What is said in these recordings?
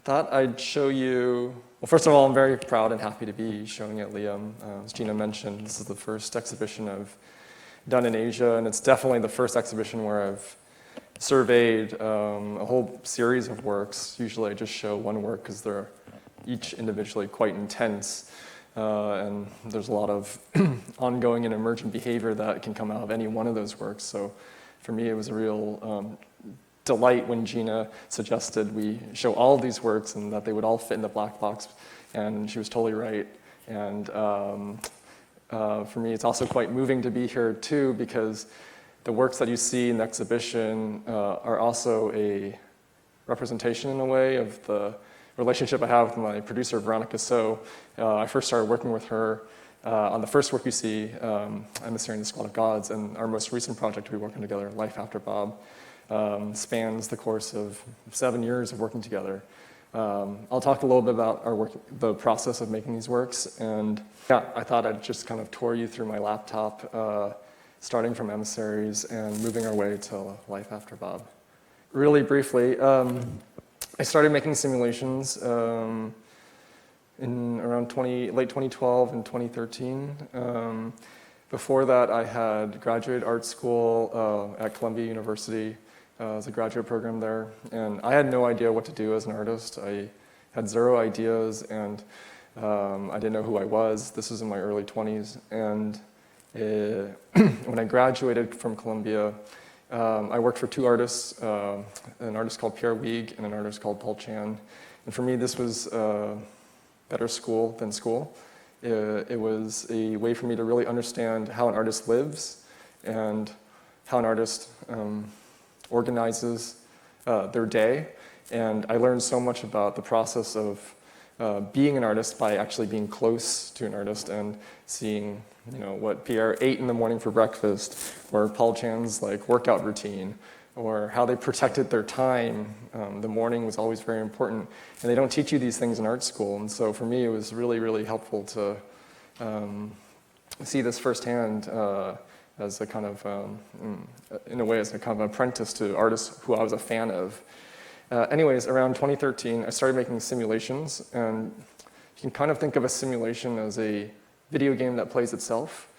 thought I'd show you, well, first of all, I'm very proud and happy to be showing at LIUM. As Gina mentioned, this is the first exhibition I've done in Asia, and it's definitely the first exhibition where I've surveyed a whole series of works. Usually I just show one work because they're each individually quite intense, and there's a lot of ongoing and emergent behavior that can come out of any one of those works. So for me, it was a real delight when Gina suggested we show all of these works and that they would all fit in the black box, and she was totally right. And for me, it's also quite moving to be here too, because the works that you see in the exhibition are also a representation in a way of the relationship I have with my producer, Veronica So. I first started working with her on the first work you see, Emissaries and the Squad of Gods, and our most recent project we worked on together, Life After Bob, spans the course of 7 years of working together. I'll talk a little bit about our work, the process of making these works, and yeah, I thought I'd just kind of tour you through my laptop, starting from Emissaries and moving our way to Life After Bob. Really briefly, I started making simulations in around late 2012 and 2013. Before that, I had graduated art school at Columbia University as a graduate program there, and I had no idea what to do as an artist. I had zero ideas, and I didn't know who I was. This was in my early 20s, and when I graduated from Columbia, I worked for two artists, an artist called Pierre Wieg and an artist called Paul Chan. And for me, this was better school than school. It was a way for me to really understand how an artist lives and how an artist organizes their day. And I learned so much about the process of being an artist by actually being close to an artist and seeing, you know, what Pierre ate in the morning for breakfast, or Paul Chan's like workout routine, or how they protected their time. The morning was always very important, and they don't teach you these things in art school. And so for me, it was really, really helpful to see this firsthand as a kind of, in a way, as a kind of apprentice to artists who I was a fan of. Anyways, around 2013, I started making simulations, and you can kind of think of a simulation as a video game that plays itself.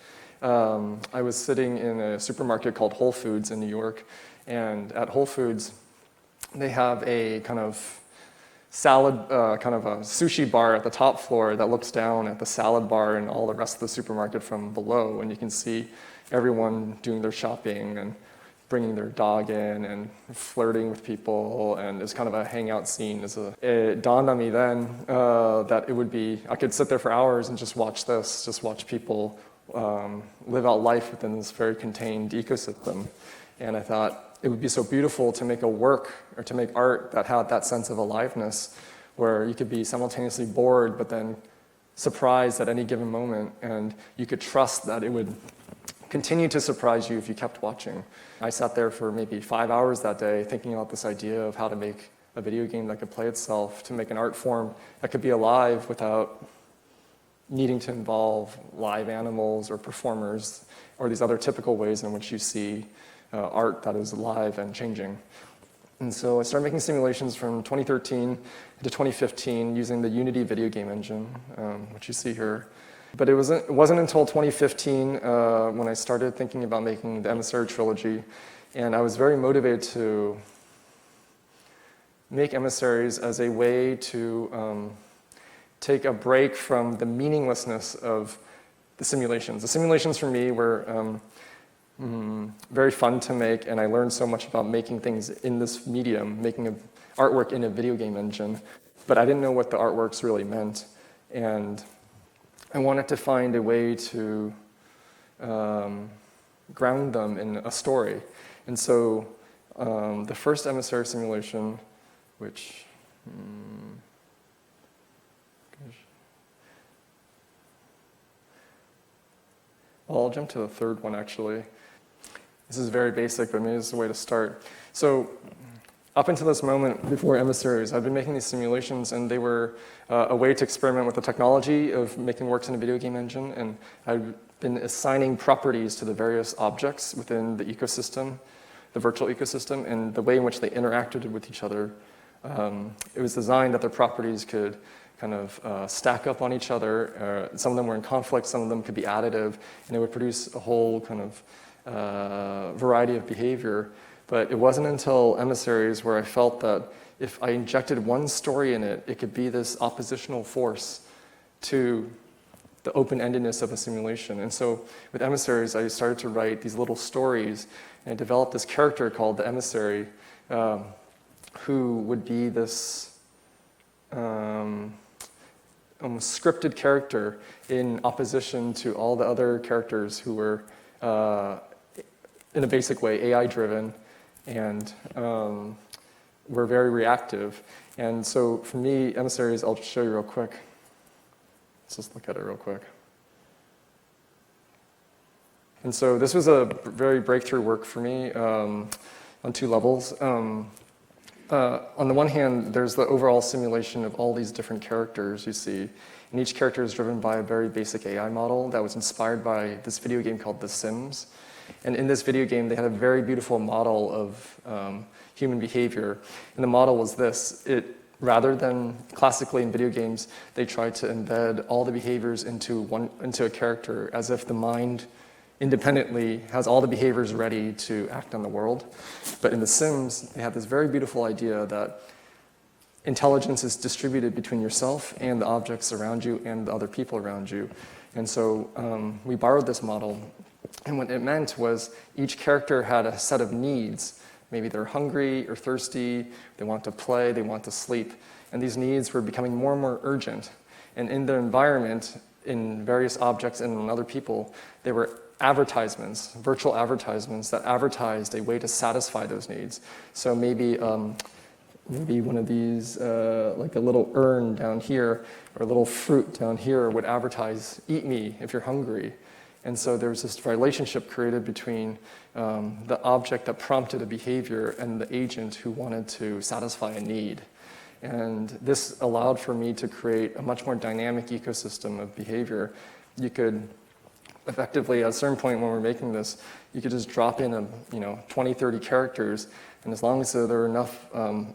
I was sitting in a supermarket called Whole Foods in New York, and at Whole Foods, they have a kind of salad, kind of a sushi bar at the top floor that looks down at the salad bar and all the rest of the supermarket from below, and you can see everyone doing their shopping and bringing their dog in and flirting with people, and it's kind of a hangout scene. It dawned on me then that it would be, I could sit there for hours and just watch this, just watch people live out life within this very contained ecosystem. And I thought it would be so beautiful to make a work or to make art that had that sense of aliveness, where you could be simultaneously bored but then surprised at any given moment, and you could trust that it would continue to surprise you if you kept watching. I sat there for maybe 5 hours that day thinking about this idea of how to make a video game that could play itself, to make an art form that could be alive without needing to involve live animals or performers or these other typical ways in which you see art that is alive and changing. And so I started making simulations from 2013 to 2015 using the Unity video game engine, which you see here. But it wasn't until 2015 when I started thinking about making the Emissary trilogy, and I was very motivated to make Emissaries as a way to take a break from the meaninglessness of the simulations. The simulations for me were very fun to make, and I learned so much about making things in this medium, making artwork in a video game engine, but I didn't know what the artworks really meant. And I wanted to find a way to ground them in a story. And so the first Emissary simulation, which well, I'll jump to the third one actually. This is very basic, but maybe this is a way to start. So up until this moment, before Emissaries, I've been making these simulations, and they were a way to experiment with the technology of making works in a video game engine, and I've been assigning properties to the various objects within the ecosystem, the virtual ecosystem, and the way in which they interacted with each other It was designed that their properties could kind of stack up on each other. Some of them were in conflict, some of them could be additive, and it would produce a whole kind of variety of behavior. But it wasn't until Emissaries where I felt that if I injected one story in it, it could be this oppositional force to the open-endedness of a simulation. And so with Emissaries, I started to write these little stories, and I developed this character called the Emissary, who would be this almost scripted character in opposition to all the other characters who were, in a basic way, AI-driven and were very reactive. And so for me, Emissaries, I'll just show you real quick. Let's just look at it real quick. And so this was a very breakthrough work for me on two levels. On the one hand, there's the overall simulation of all these different characters you see. And each character is driven by a very basic AI model that was inspired by this video game called The Sims. And in this video game, they had a very beautiful model of human behavior. And the model was this. Rather than classically in video games, they tried to embed all the behaviors into a character as if the mind independently has all the behaviors ready to act on the world. But in The Sims, they had this very beautiful idea that intelligence is distributed between yourself and the objects around you and the other people around you. And so we borrowed this model. And what it meant was each character had a set of needs. Maybe they're hungry or thirsty, they want to play, they want to sleep. And these needs were becoming more and more urgent. And in the environment, in various objects and in other people, there were advertisements, virtual advertisements that advertised a way to satisfy those needs. So maybe one of these, like a little urn down here, or a little fruit down here would advertise, eat me if you're hungry. And so there was this relationship created between the object that prompted a behavior and the agent who wanted to satisfy a need. And this allowed for me to create a much more dynamic ecosystem of behavior. You could effectively, at a certain point when we're making this, you could just drop in 20, 30 characters, and as long as there were enough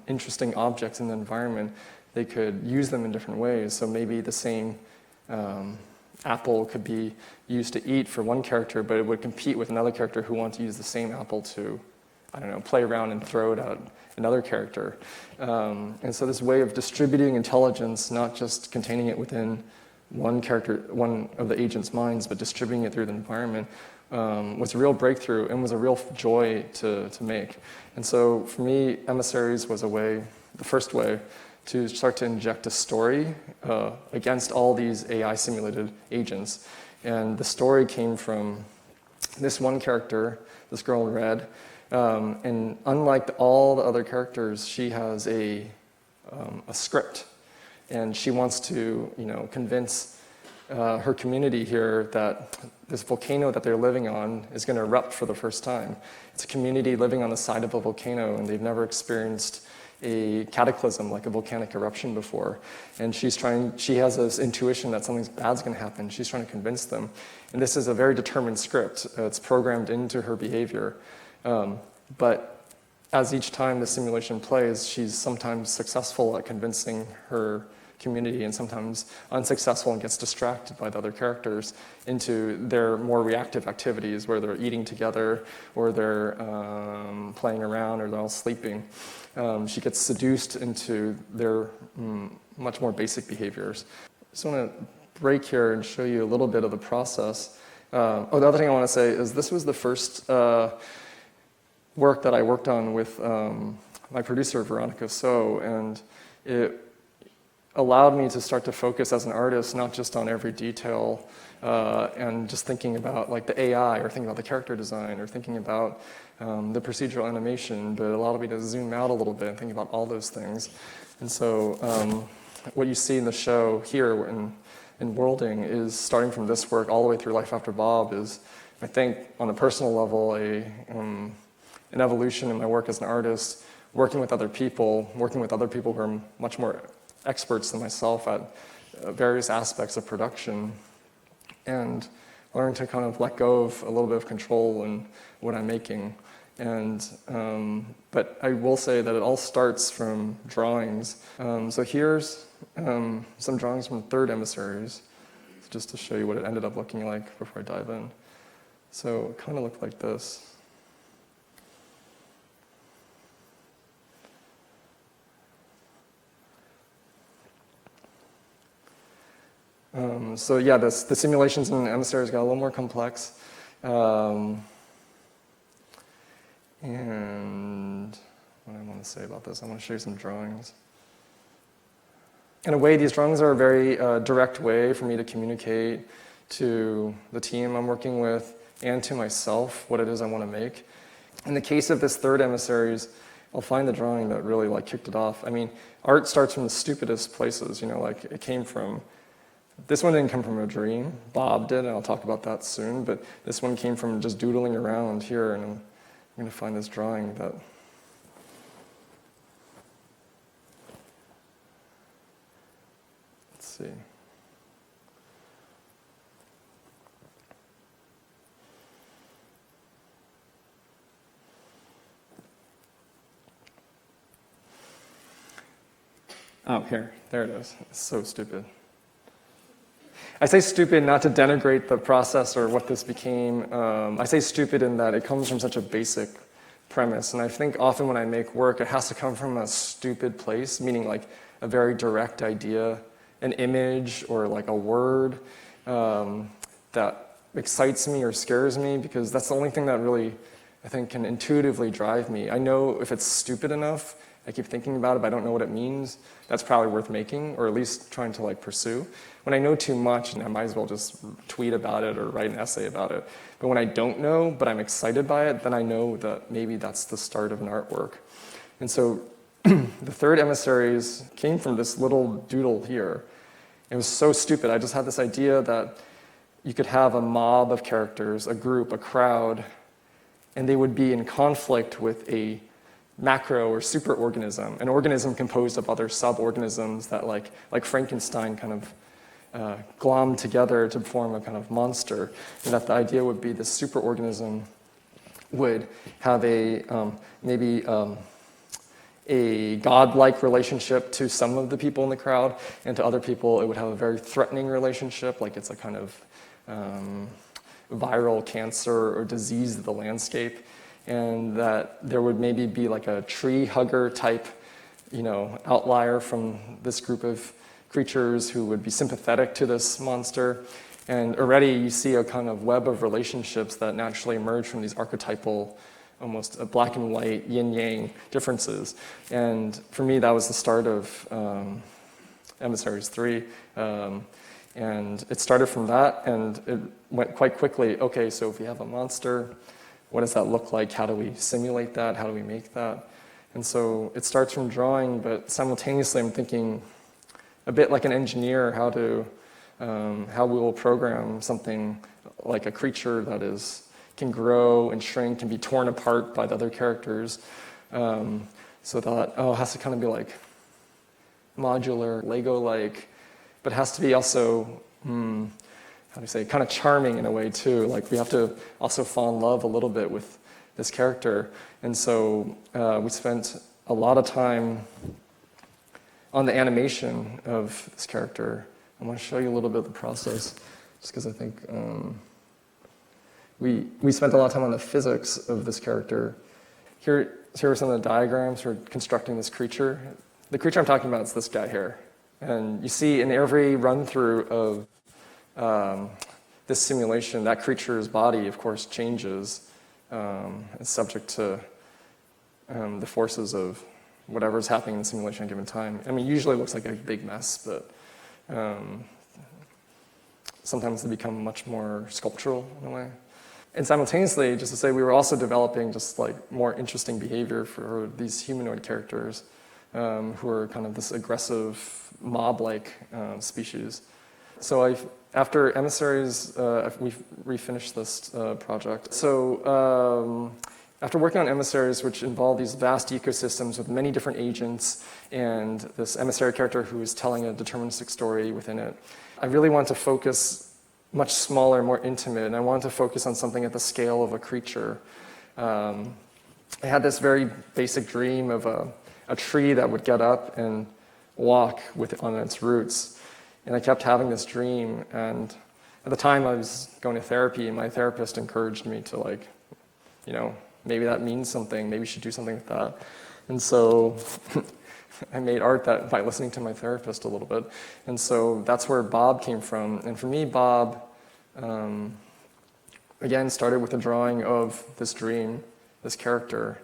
interesting objects in the environment, they could use them in different ways. So maybe the same apple could be used to eat for one character, but it would compete with another character who wanted to use the same apple to, play around and throw it at another character. And so this way of distributing intelligence, not just containing it within one of the agent's minds, but distributing it through the environment, was a real breakthrough and was a real joy to make. And so for me, Emissaries was the first way to start to inject a story against all these AI simulated agents. And the story came from this one character, this girl in red. And unlike all the other characters, she has a script. And she wants to convince her community here that this volcano that they're living on is going to erupt for the first time. It's a community living on the side of a volcano, and they've never experienced a cataclysm like a volcanic eruption before. And she has this intuition that something bad's going to happen. She's trying to convince them. And this is a very determined script. It's programmed into her behavior. But as each time the simulation plays, she's sometimes successful at convincing her community and sometimes unsuccessful and gets distracted by the other characters into their more reactive activities where they're eating together or they're playing around or they're all sleeping. She gets seduced into their much more basic behaviors. I just want to break here and show you a little bit of the process. The other thing I want to say is this was the first work that I worked on with my producer, Veronica So, and it allowed me to start to focus as an artist not just on every detail and just thinking about like the AI or thinking about the character design or thinking about the procedural animation, but it allowed me to zoom out a little bit and think about all those things. And so what you see in the show here in Worlding is starting from this work all the way through Life After Bob is, I think, on a personal level, an evolution in my work as an artist, working with other people who are much more experts than myself at various aspects of production, and learn to kind of let go of a little bit of control in what I'm making And but I will say that it all starts from drawings. So here's some drawings from third Emissaries, just to show you what it ended up looking like before I dive in. So it kind of looked like this. So yeah, the simulations in Emissaries got a little more complex. And what I want to say about this, I want to show you some drawings. In a way, these drawings are a very direct way for me to communicate to the team I'm working with and to myself what it is I want to make. In the case of this third Emissaries, I'll find the drawing that really like kicked it off. I mean, art starts from the stupidest places, you know, like it came from, this one didn't come from a dream. Bob did, and I'll talk about that soon, but this one came from just doodling around here, and I'm going to find this drawing that let's see. Oh, here, there it is. It's so stupid. I say stupid not to denigrate the process or what this became. I say stupid in that it comes from such a basic premise. And I think often when I make work, it has to come from a stupid place, meaning like a very direct idea, an image or like a word that excites me or scares me, because that's the only thing that really, I think, can intuitively drive me. I know if it's stupid enough, I keep thinking about it, but I don't know what it means, that's probably worth making, or at least trying to like pursue. When I know too much, I might as well just tweet about it or write an essay about it. But when I don't know, but I'm excited by it, then I know that maybe that's the start of an artwork. And so the third Emissaries came from this little doodle here. It was so stupid. I just had this idea that you could have a mob of characters, a group, a crowd, and they would be in conflict with a macro or superorganism, an organism composed of other suborganisms that like Frankenstein kind of glommed together to form a kind of monster. And that the idea would be this superorganism would have maybe a godlike relationship to some of the people in the crowd, and to other people it would have a very threatening relationship, like it's a kind of viral cancer or disease of the landscape. And that there would maybe be like a tree hugger type, you know, outlier from this group of creatures who would be sympathetic to this monster. And already you see a kind of web of relationships that naturally emerge from these archetypal, almost black and white, yin-yang differences. And for me, that was the start of Emissaries 3. And it started from that, and it went quite quickly. Okay, so if we have a monster, what does that look like? How do we simulate that? How do we make that? And so it starts from drawing, but simultaneously I'm thinking a bit like an engineer, how we will program something like a creature that can grow and shrink and be torn apart by the other characters. So that it has to kind of be like modular, Lego-like, but it has to be also how do you say, kind of charming in a way too. Like we have to also fall in love a little bit with this character. And so we spent a lot of time on the animation of this character. I want to show you a little bit of the process, just because I think we spent a lot of time on the physics of this character. Here are some of the diagrams for constructing this creature. The creature I'm talking about is this guy here. And you see in every run-through of this simulation, that creature's body, of course, changes. It's subject to the forces of whatever's happening in the simulation at a given time. I mean, usually it looks like a big mess, but sometimes they become much more sculptural in a way. And simultaneously, just to say, we were also developing just like more interesting behavior for these humanoid characters who are kind of this aggressive mob-like species. So after Emissaries, we refinished this project. So after working on Emissaries, which involved these vast ecosystems with many different agents and this emissary character who is telling a deterministic story within it, I really wanted to focus much smaller, more intimate, and I wanted to focus on something at the scale of a creature. I had this very basic dream of a tree that would get up and walk on its roots. And I kept having this dream, and at the time I was going to therapy, and my therapist encouraged me to, like, you know, maybe that means something, maybe you should do something with that. And so I made art by listening to my therapist a little bit. And so that's where Bob came from. And for me, Bob, again, started with a drawing of this dream, this character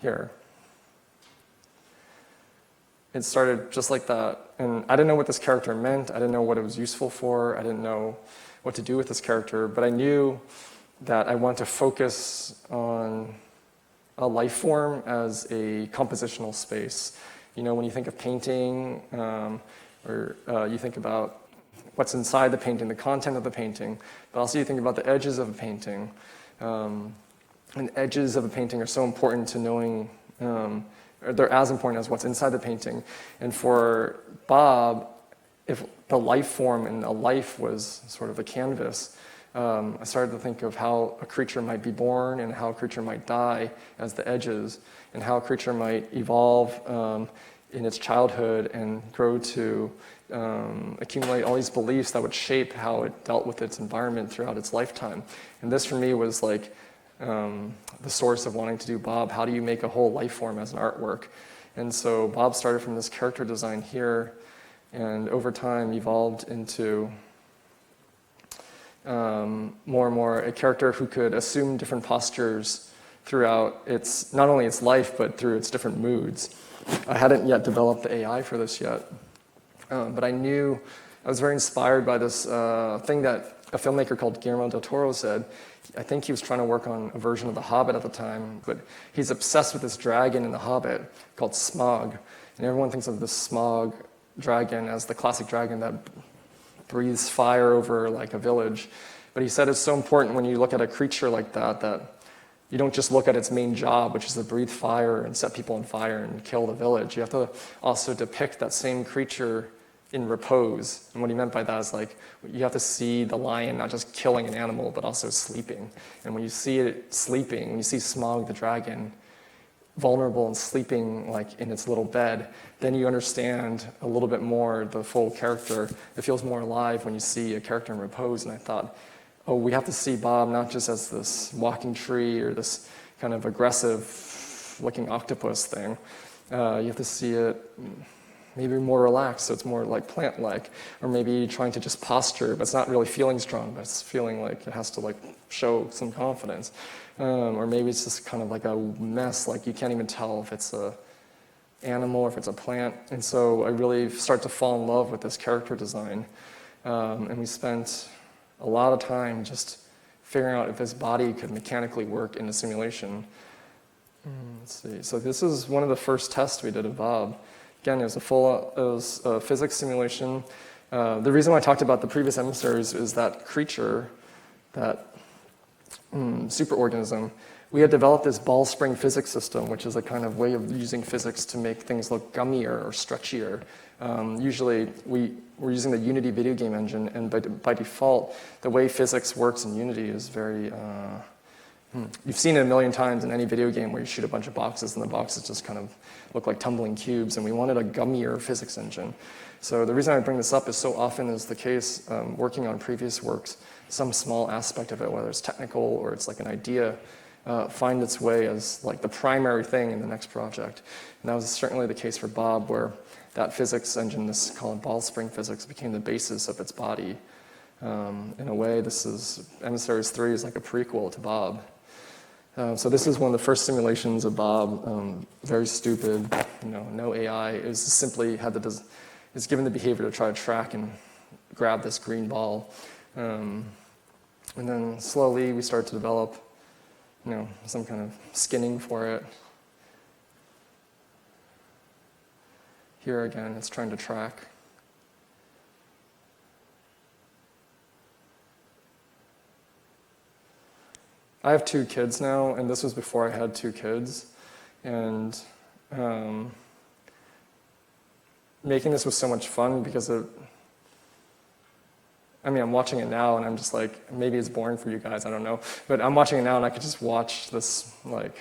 here. It started just like that. And I didn't know what this character meant. I didn't know what it was useful for. I didn't know what to do with this character. But I knew that I wanted to focus on a life form as a compositional space. You know, when you think of painting, or you think about what's inside the painting, the content of the painting, but also you think about the edges of a painting. And edges of a painting are so important to knowing, or they're as important as what's inside the painting. And for Bob, if the life form in a life was sort of a canvas, I started to think of how a creature might be born and how a creature might die as the edges, and how a creature might evolve in its childhood and grow to accumulate all these beliefs that would shape how it dealt with its environment throughout its lifetime. And this for me was like the source of wanting to do Bob. How do you make a whole life form as an artwork? And so Bob started from this character design here, and over time evolved into more and more a character who could assume different postures throughout its, not only its life, but through its different moods. I hadn't yet developed the AI for this yet, but I knew, I was very inspired by this thing that a filmmaker called Guillermo del Toro said. I think he was trying to work on a version of The Hobbit at the time, but he's obsessed with this dragon in The Hobbit called Smaug. And everyone thinks of this Smaug dragon as the classic dragon that breathes fire over like a village. But he said it's so important when you look at a creature like that, that you don't just look at its main job, which is to breathe fire and set people on fire and kill the village. You have to also depict that same creature in repose. And what he meant by that is, like, you have to see the lion not just killing an animal, but also sleeping. And when you see it sleeping, when you see Smaug the dragon vulnerable and sleeping like in its little bed, then you understand a little bit more the full character. It feels more alive when you see a character in repose. And I thought, oh, we have to see Bob not just as this walking tree or this kind of aggressive looking octopus thing. You have to see it maybe more relaxed, so it's more like plant-like, or maybe trying to just posture, but it's not really feeling strong, but it's feeling like it has to like show some confidence. Or maybe it's just kind of like a mess, like you can't even tell if it's a animal or if it's a plant. And so I really start to fall in love with this character design. And we spent a lot of time just figuring out if this body could mechanically work in a simulation. Let's see. So this is one of the first tests we did of Bob. Again, it was a physics simulation. The reason why I talked about the previous Emissaries is that creature, that superorganism. We had developed this ball spring physics system, which is a kind of way of using physics to make things look gummier or stretchier. Usually, we're using the Unity video game engine, and by default, the way physics works in Unity is very... You've seen it a million times in any video game where you shoot a bunch of boxes and the boxes just kind of look like tumbling cubes, and we wanted a gummier physics engine. So the reason I bring this up is so often is the case working on previous works, some small aspect of it, whether it's technical or it's like an idea, find its way as like the primary thing in the next project. And that was certainly the case for Bob, where that physics engine, this called ball spring physics, became the basis of its body. In a way, this is, Emissaries 3 is like a prequel to Bob. So this is one of the first simulations of Bob, very stupid, no AI. It was simply is given the behavior to try to track and grab this green ball. And then slowly we start to develop, some kind of skinning for it. Here again, it's trying to track. I have 2 kids now, and this was before I had 2 kids. And making this was so much fun because I'm watching it now and I'm just like, maybe it's boring for you guys, I don't know. But I'm watching it now and I could just watch this like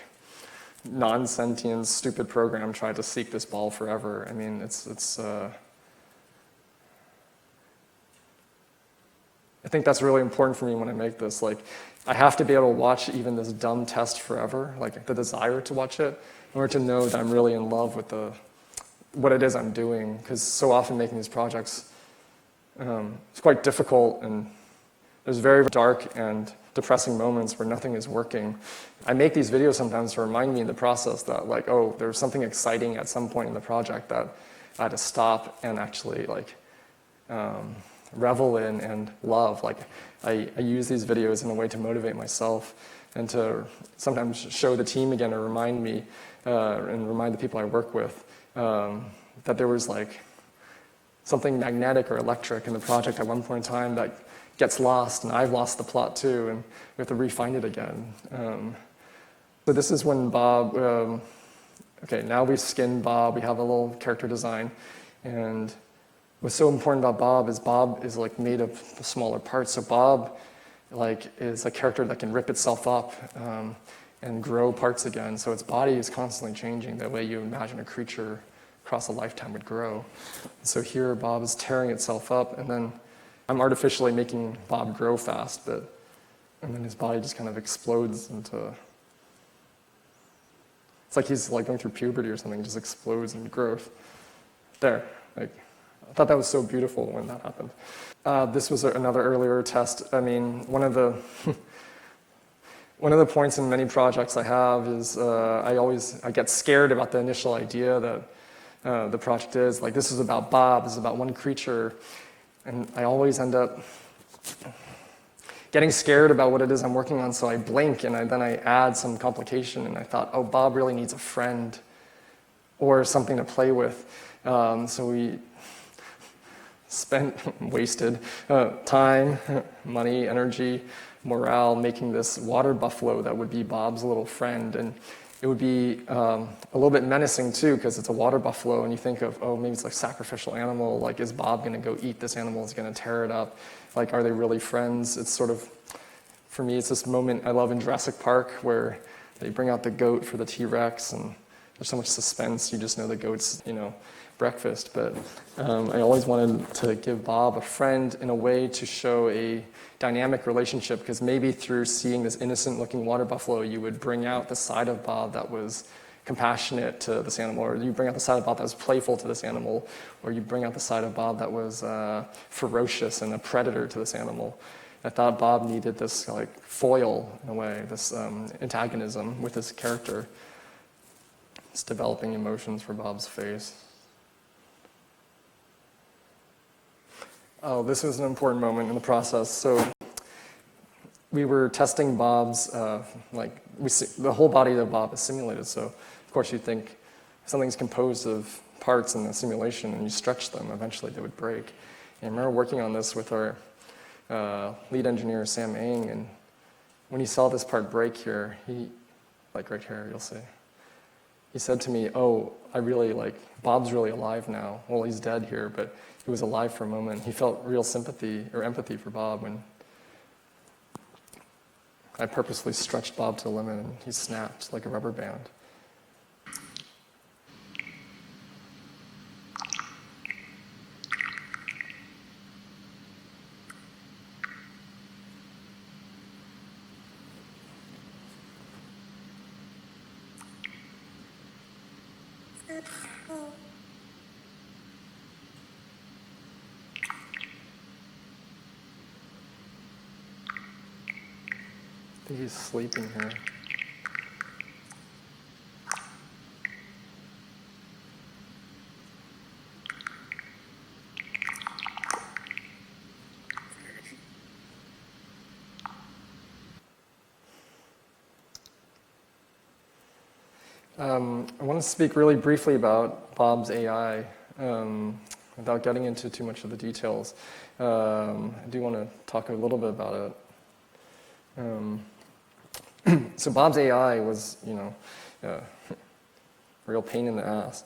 non-sentient, stupid program tried to seek this ball forever. I mean, I think that's really important for me when I make this. Like, I have to be able to watch even this dumb test forever, like the desire to watch it, in order to know that I'm really in love with what it is I'm doing. Because so often making these projects, it's quite difficult, and there's very dark and depressing moments where nothing is working. I make these videos sometimes to remind me in the process that, like, oh, there's something exciting at some point in the project that I had to stop and actually, like, revel in and love. Like, I use these videos in a way to motivate myself and to sometimes show the team again, or remind me and remind the people I work with that there was, like, something magnetic or electric in the project at one point in time that gets lost, and I've lost the plot too, and we have to re-find it again. So this is when Bob, okay, now we've skinned Bob, we have a little character design, and what's so important about Bob is like made of smaller parts. So Bob, like, is a character that can rip itself up and grow parts again. So its body is constantly changing the way you imagine a creature across a lifetime would grow. So here Bob is tearing itself up, and then I'm artificially making Bob grow fast, and then his body just kind of explodes into, it's like he's like going through puberty or something, just explodes into growth. There, like, I thought that was so beautiful when that happened. This was another earlier test. I mean, one of the points in many projects I have is I get scared about the initial idea that the project is. Like, this is about Bob, this is about one creature, and I always end up getting scared about what it is I'm working on, so I blink, and then I add some complication, and I thought, oh, Bob really needs a friend or something to play with. So we wasted time, money, energy, morale, making this water buffalo that would be Bob's little friend. And it would be a little bit menacing too, because it's a water buffalo, and you think of, oh, maybe it's like sacrificial animal, like, is Bob gonna go eat this animal, is gonna tear it up? Like, are they really friends? It's sort of, for me, it's this moment I love in Jurassic Park where they bring out the goat for the T-Rex, and there's so much suspense, you just know the goat's, breakfast. But I always wanted to give Bob a friend in a way to show a dynamic relationship, because maybe through seeing this innocent looking water buffalo, you would bring out the side of Bob that was compassionate to this animal, or you bring out the side of Bob that was playful to this animal, or you bring out the side of Bob that was ferocious and a predator to this animal. I thought Bob needed this, like, foil in a way, this antagonism with his character. It's developing emotions for Bob's face. Oh, this was an important moment in the process. So we were testing Bob's, the whole body of Bob is simulated. So of course you think something's composed of parts in the simulation and you stretch them, eventually they would break. And I remember working on this with our lead engineer, Sam Eng, and when he saw this part break here, like right here, you'll see, he said to me, oh, Bob's really alive now. Well, he's dead here, but he was alive for a moment. He felt real sympathy or empathy for Bob when I purposely stretched Bob to the limit and he snapped like a rubber band. I think he's sleeping here. I want to speak really briefly about Bob's AI without getting into too much of the details. I do want to talk a little bit about it. So Bob's AI was, a real pain in the ass.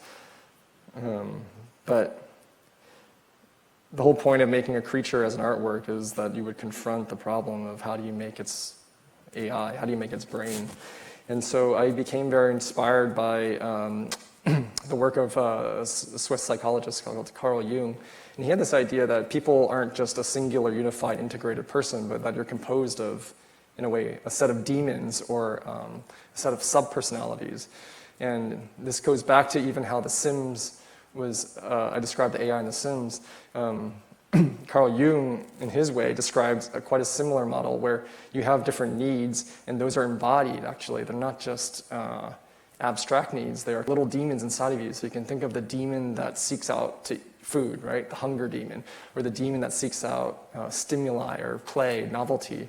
But the whole point of making a creature as an artwork is that you would confront the problem of how do you make its AI, how do you make its brain? And so I became very inspired by the work of a Swiss psychologist called Carl Jung. And he had this idea that people aren't just a singular, unified, integrated person, but that you're composed of, in a way, a set of demons or a set of sub-personalities. And this goes back to even how The Sims was, I described the AI in The Sims. Carl Jung, in his way, describes quite a similar model where you have different needs, and those are embodied, actually. They're not just abstract needs. They are little demons inside of you. So you can think of the demon that seeks out to food, right? The hunger demon, or the demon that seeks out stimuli or play, novelty,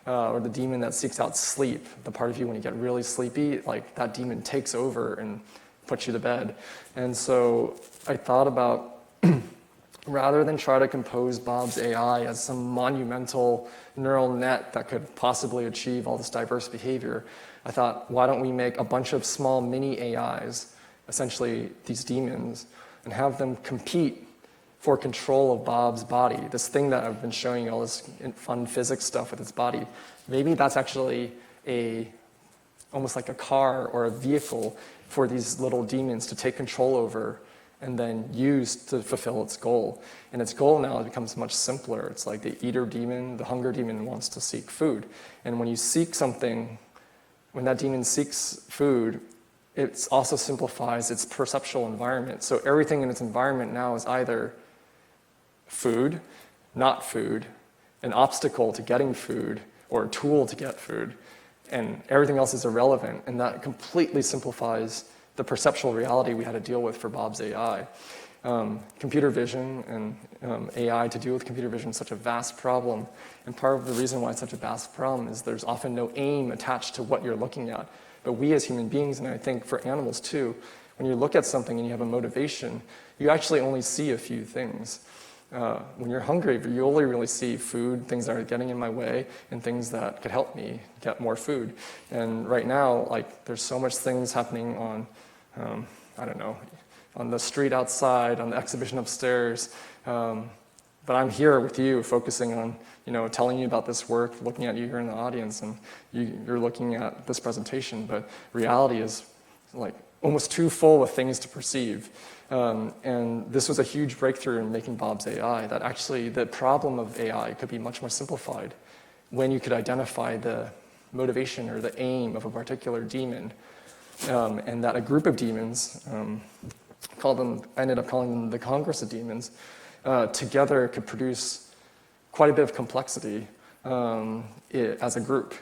or the demon that seeks out sleep. The part of you when you get really sleepy, like that demon takes over and puts you to bed. And so I thought about rather than try to compose Bob's AI as some monumental neural net that could possibly achieve all this diverse behavior, I thought, why don't we make a bunch of small mini AIs, essentially these demons, and have them compete for control of Bob's body, this thing that I've been showing you all this fun physics stuff with its body. Maybe that's actually almost like a car or a vehicle for these little demons to take control over and then use to fulfill its goal. And its goal now becomes much simpler. It's like the eater demon, the hunger demon wants to seek food. And when you seek something, when that demon seeks food, it also simplifies its perceptual environment. So everything in its environment now is either food, not food, an obstacle to getting food, or a tool to get food. And everything else is irrelevant. And that completely simplifies the perceptual reality we had to deal with for Bob's AI. Computer vision and AI to deal with computer vision is such a vast problem. And part of the reason why it's such a vast problem is there's often no aim attached to what you're looking at. But we as human beings, and I think for animals too, when you look at something and you have a motivation, you actually only see a few things. When you're hungry, you only really see food, things that are getting in my way, and things that could help me get more food. And right now, like, there's so much things happening on, I don't know, on the street outside, on the exhibition upstairs. But I'm here with you, focusing on, telling you about this work, looking at you here in the audience, and you're looking at this presentation. But reality is like almost too full of things to perceive. And this was a huge breakthrough in making Bob's AI, that actually the problem of AI could be much more simplified when you could identify the motivation or the aim of a particular demon. And that a group of demons, I ended up calling them the Congress of Demons, together could produce quite a bit of complexity as a group.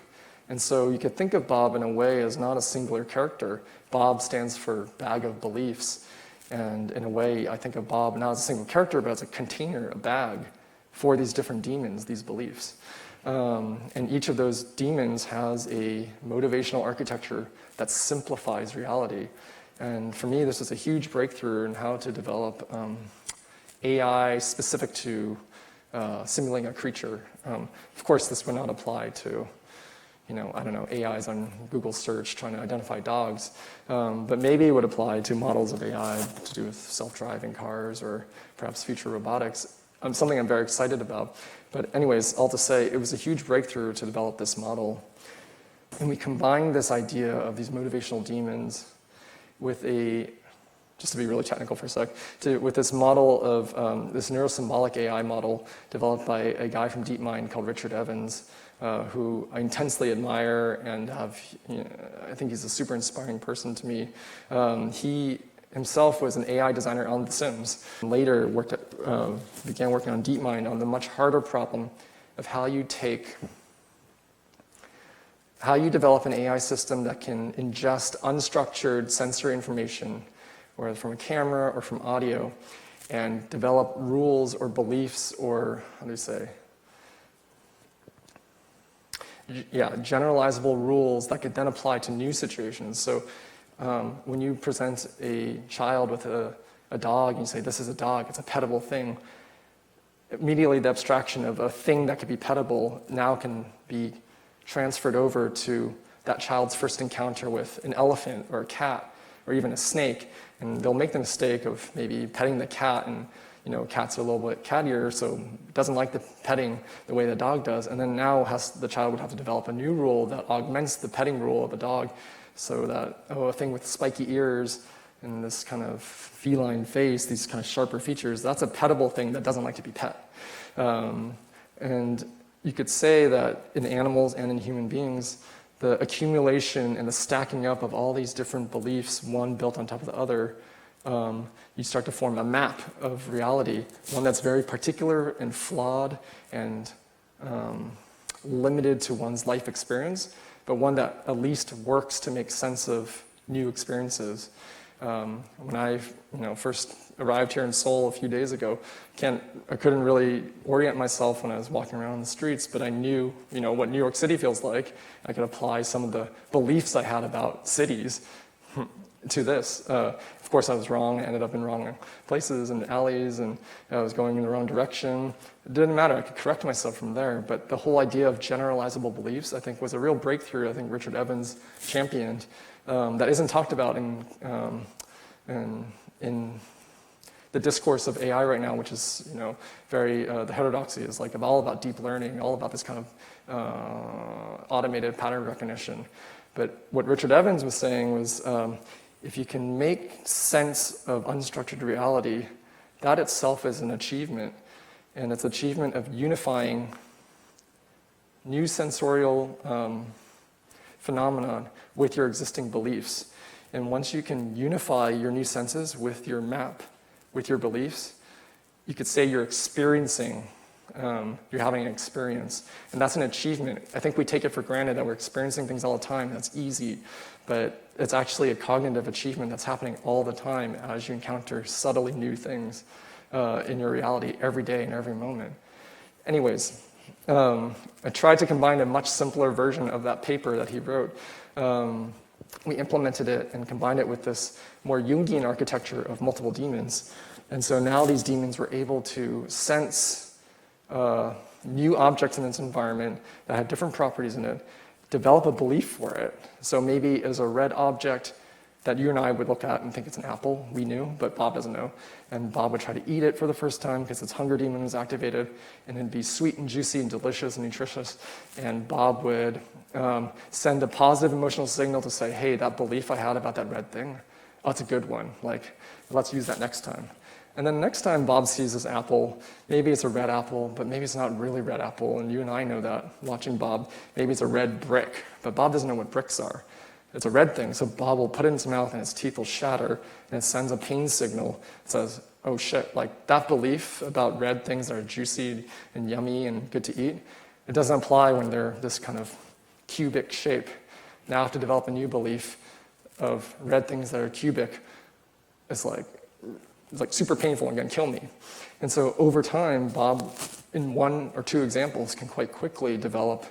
And so you could think of Bob in a way as not a singular character. Bob stands for bag of beliefs. And in a way, I think of Bob not as a single character, but as a container, a bag for these different demons, these beliefs. And each of those demons has a motivational architecture that simplifies reality. And for me, this was a huge breakthrough in how to develop AI specific to simulating a creature. Of course, this would not apply to AIs on Google search trying to identify dogs. But maybe it would apply to models of AI to do with self-driving cars or perhaps future robotics. Something I'm very excited about. But anyways, all to say, it was a huge breakthrough to develop this model. And we combined this idea of these motivational demons with just to be really technical for a sec, with this model of this neurosymbolic AI model developed by a guy from DeepMind called Richard Evans, who I intensely admire and I think he's a super inspiring person to me. He himself was an AI designer on The Sims. Later began working on DeepMind on the much harder problem of how you develop an AI system that can ingest unstructured sensory information, whether from a camera or from audio, and develop rules or beliefs or, generalizable rules that could then apply to new situations. So when you present a child with a dog and you say, this is a dog, it's a pettable thing, immediately the abstraction of a thing that could be pettable now can be transferred over to that child's first encounter with an elephant or a cat or even a snake. And they'll make the mistake of maybe petting the cat, and cats are a little bit cattier, so doesn't like the petting the way the dog does. And then now the child would have to develop a new rule that augments the petting rule of a dog. So that, a thing with spiky ears and this kind of feline face, these kind of sharper features, that's a petable thing that doesn't like to be pet. And you could say that in animals and in human beings, the accumulation and the stacking up of all these different beliefs, one built on top of the other, you start to form a map of reality, one that's very particular and flawed and limited to one's life experience, but one that at least works to make sense of new experiences. When I first arrived here in Seoul a few days ago, I couldn't really orient myself when I was walking around the streets, but I knew what New York City feels like. I could apply some of the beliefs I had about cities to this. Of course, I was wrong. I ended up in wrong places and alleys, and I was going in the wrong direction. It didn't matter. I could correct myself from there. But the whole idea of generalizable beliefs, I think, was a real breakthrough. I think Richard Evans championed that isn't talked about in the discourse of AI right now, which is very the heterodoxy is like all about deep learning, all about this kind of automated pattern recognition. But what Richard Evans was saying was, if you can make sense of unstructured reality, that itself is an achievement, and it's achievement of unifying new sensorial phenomenon with your existing beliefs. And once you can unify your new senses with your map, with your beliefs, you could say you're experiencing, you're having an experience. And that's an achievement. I think we take it for granted that we're experiencing things all the time. That's easy. But it's actually a cognitive achievement that's happening all the time as you encounter subtly new things in your reality every day and every moment. Anyways, I tried to combine a much simpler version of that paper that he wrote. We implemented it and combined it with this more Jungian architecture of multiple demons. And so now these demons were able to sense new objects in its environment that had different properties in it, develop a belief for it. So maybe as a red object that you and I would look at and think it's an apple, we knew, but Bob doesn't know. And Bob would try to eat it for the first time because its hunger demon was activated, and it'd be sweet and juicy and delicious and nutritious. And Bob would send a positive emotional signal to say, hey, that belief I had about that red thing, oh, it's a good one. Like, let's use that next time. And then next time Bob sees this apple, maybe it's a red apple, but maybe it's not really red apple. And you and I know that, watching Bob. Maybe it's a red brick, but Bob doesn't know what bricks are. It's a red thing, so Bob will put it in his mouth and his teeth will shatter, and it sends a pain signal. It says, oh shit, like that belief about red things that are juicy and yummy and good to eat, it doesn't apply when they're this kind of cubic shape. Now I have to develop a new belief of red things that are cubic. It's like super painful and gonna kill me. And so over time, Bob, in one or two examples, can quite quickly develop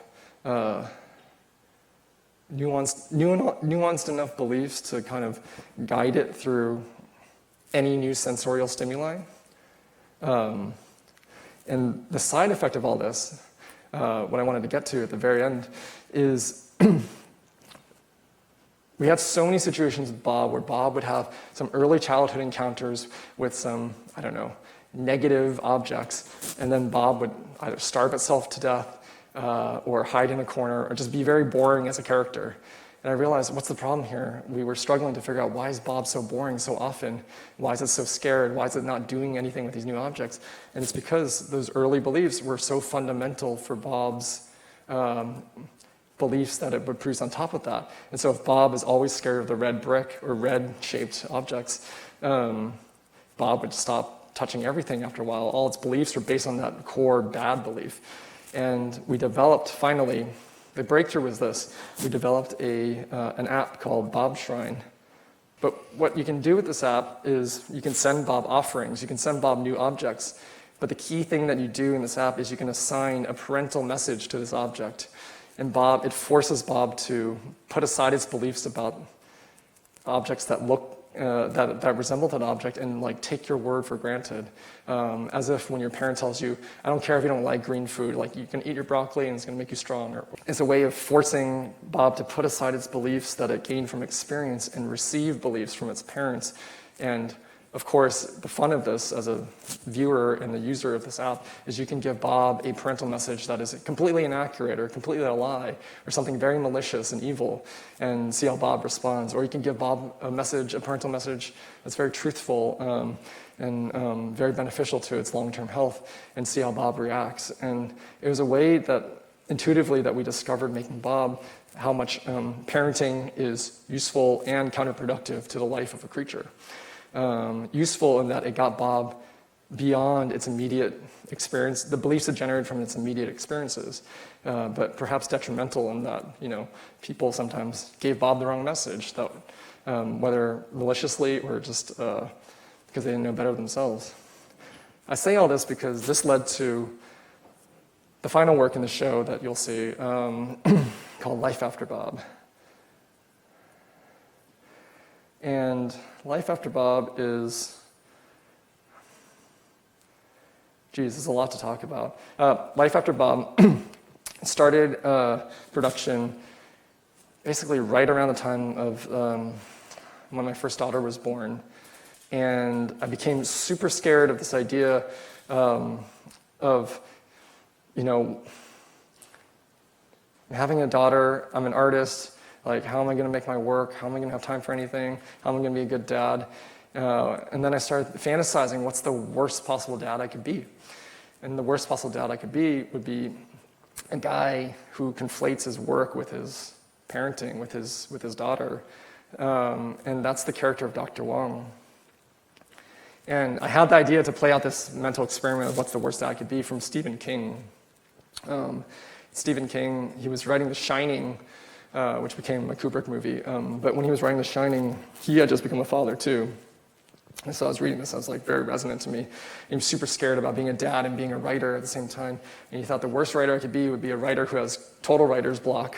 nuanced enough beliefs to kind of guide it through any new sensorial stimuli. And the side effect of all this, what I wanted to get to at the very end, is we had so many situations with Bob where Bob would have some early childhood encounters with some, I don't know, negative objects, and then Bob would either starve itself to death or hide in a corner, or just be very boring as a character. And I realized, what's the problem here? We were struggling to figure out, why is Bob so boring so often? Why is it so scared? Why is it not doing anything with these new objects? And it's because those early beliefs were so fundamental for Bob's beliefs that it would produce on top of that. And so if Bob is always scared of the red brick or red-shaped objects, Bob would stop touching everything after a while. All its beliefs were based on that core bad belief. And we developed, finally, the breakthrough was this. We developed an app called Bob Shrine. But what you can do with this app is you can send Bob offerings. You can send Bob new objects. But the key thing that you do in this app is you can assign a parental message to this object. And it forces Bob to put aside its beliefs about objects that look that resemble that object and like take your word for granted. As if when your parent tells you, I don't care if you don't like green food, like you can eat your broccoli and it's gonna make you strong. It's a way of forcing Bob to put aside its beliefs that it gained from experience and receive beliefs from its parents and of course, the fun of this as a viewer and the user of this app is you can give Bob a parental message that is completely inaccurate or completely a lie or something very malicious and evil and see how Bob responds. Or you can give Bob a parental message that's very truthful and very beneficial to its long-term health and see how Bob reacts. And it was a way that intuitively that we discovered making Bob how much parenting is useful and counterproductive to the life of a creature. Useful in that it got Bob beyond its immediate experience, the beliefs it generated from its immediate experiences, but perhaps detrimental in that, people sometimes gave Bob the wrong message, that, whether maliciously or just because they didn't know better themselves. I say all this because this led to the final work in the show that you'll see, called Life After Bob. And Life After Bob is, there's a lot to talk about. Life After Bob started production basically right around the time of when my first daughter was born. And I became super scared of this idea of, having a daughter. I'm an artist. Like, how am I going to make my work? How am I going to have time for anything? How am I going to be a good dad? And then I started fantasizing, what's the worst possible dad I could be? And the worst possible dad I could be would be a guy who conflates his work with his parenting, with his daughter. And that's the character of Dr. Wong. And I had the idea to play out this mental experiment of what's the worst dad I could be from Stephen King. Stephen King, he was writing The Shining, which became a Kubrick movie. But when he was writing The Shining, he had just become a father too. And so I was reading this, I was like very resonant to me. And he was super scared about being a dad and being a writer at the same time. And he thought the worst writer I could be would be a writer who has total writer's block,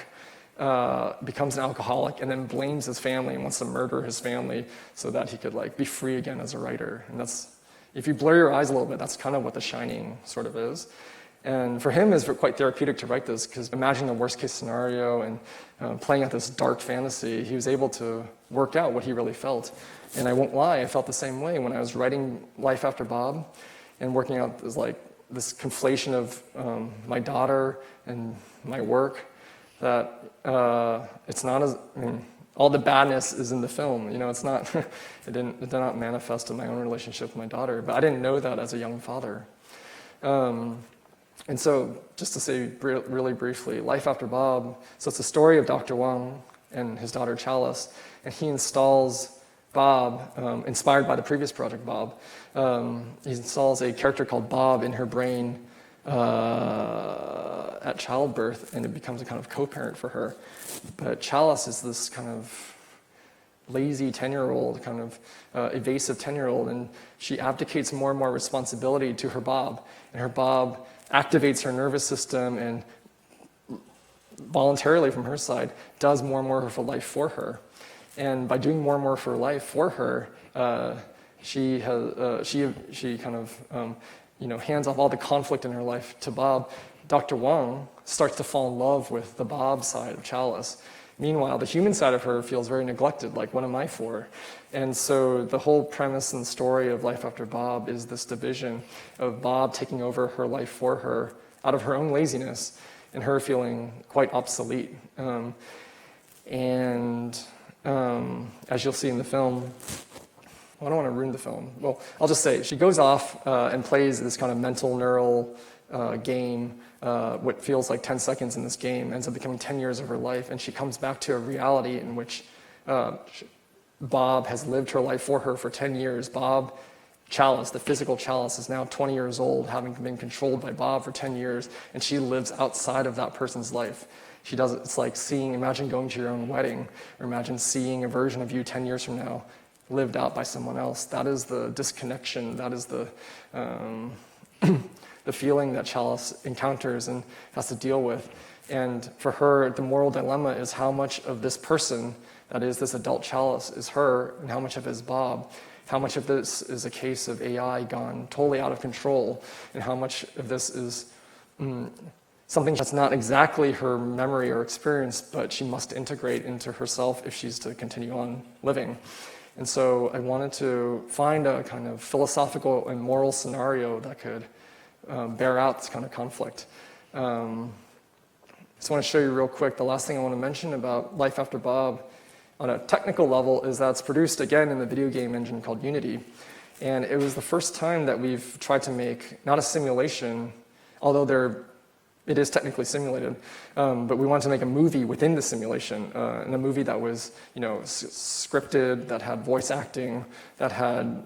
becomes an alcoholic, and then blames his family and wants to murder his family so that he could be free again as a writer. And that's, if you blur your eyes a little bit, that's kind of what The Shining sort of is. And for him, it's quite therapeutic to write this, because imagining the worst case scenario and playing out this dark fantasy, he was able to work out what he really felt. And I won't lie, I felt the same way when I was writing Life After Bob and working out this conflation of my daughter and my work, that it's not as, all the badness is in the film. It's not, it did not manifest in my own relationship with my daughter, but I didn't know that as a young father. And so, just to say really briefly, Life After Bob, so it's the story of Dr. Wong and his daughter Chalice, and he installs Bob, inspired by the previous project Bob, he installs a character called Bob in her brain at childbirth, and it becomes a kind of co-parent for her. But Chalice is this kind of lazy 10-year-old, kind of evasive 10-year-old, and she abdicates more and more responsibility to her Bob, and her Bob activates her nervous system and voluntarily from her side does more and more of her life for her. And by doing more and more of her life for her, she kind of hands off all the conflict in her life to Bob. Dr. Wong starts to fall in love with the Bob side of Chalice. Meanwhile, the human side of her feels very neglected, like, what am I for? And so the whole premise and story of Life After Bob is this division of Bob taking over her life for her out of her own laziness and her feeling quite obsolete. As you'll see in the film, I don't want to ruin the film. Well, I'll just say, she goes off and plays this kind of mental neural game. What feels like 10 seconds in this game ends up becoming 10 years of her life, and she comes back to a reality in which Bob has lived her life for her for 10 years. Bob Chalice, the physical Chalice, is now 20 years old, having been controlled by Bob for 10 years, and she lives outside of that person's life. It's like imagine going to your own wedding, or imagine seeing a version of you 10 years from now lived out by someone else. That is the disconnection, that is the the feeling that Chalice encounters and has to deal with. And for her, the moral dilemma is how much of this person, that is this adult Chalice, is her, and how much of it is Bob. How much of this is a case of AI gone totally out of control, and how much of this is something that's not exactly her memory or experience, but she must integrate into herself if she's to continue on living. And so I wanted to find a kind of philosophical and moral scenario that could bear out this kind of conflict. Just want to show you real quick, the last thing I want to mention about Life After Bob on a technical level is that it's produced again in the video game engine called Unity. And it was the first time that we've tried to make, not a simulation, although it is technically simulated, but we wanted to make a movie within the simulation, and a movie that was, scripted, that had voice acting, that had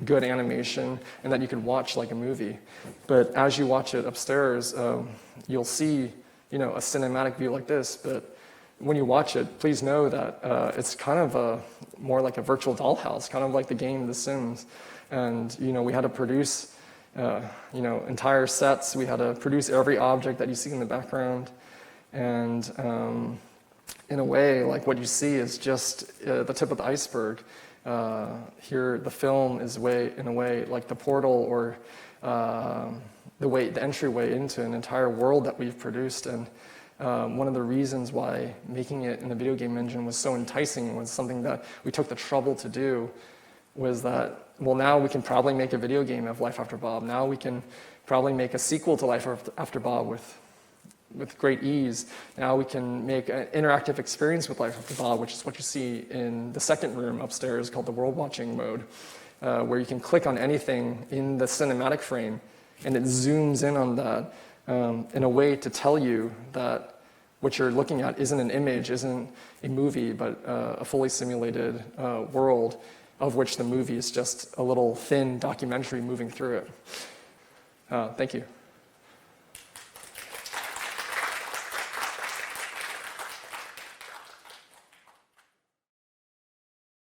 good animation, and that you could watch like a movie. But as you watch it upstairs, you'll see, a cinematic view like this. But when you watch it, please know that it's kind of more like a virtual dollhouse, kind of like the game The Sims. And we had to produce entire sets. We had to produce every object that you see in the background. And in a way, like what you see is just the tip of the iceberg. Here, the film is in a way like the portal or the entryway into an entire world that we've produced. And one of the reasons why making it in the video game engine was so enticing was something that we took the trouble to do was that, well, now we can probably make a video game of Life After Bob. Now we can probably make a sequel to Life After Bob with great ease. Now we can make an interactive experience with Life After Bob, which is what you see in the second room upstairs called the world watching mode, where you can click on anything in the cinematic frame and it zooms in on that in a way to tell you that what you're looking at isn't an image, isn't a movie, but a fully simulated world of which the movie is just a little thin documentary moving through it. Thank you.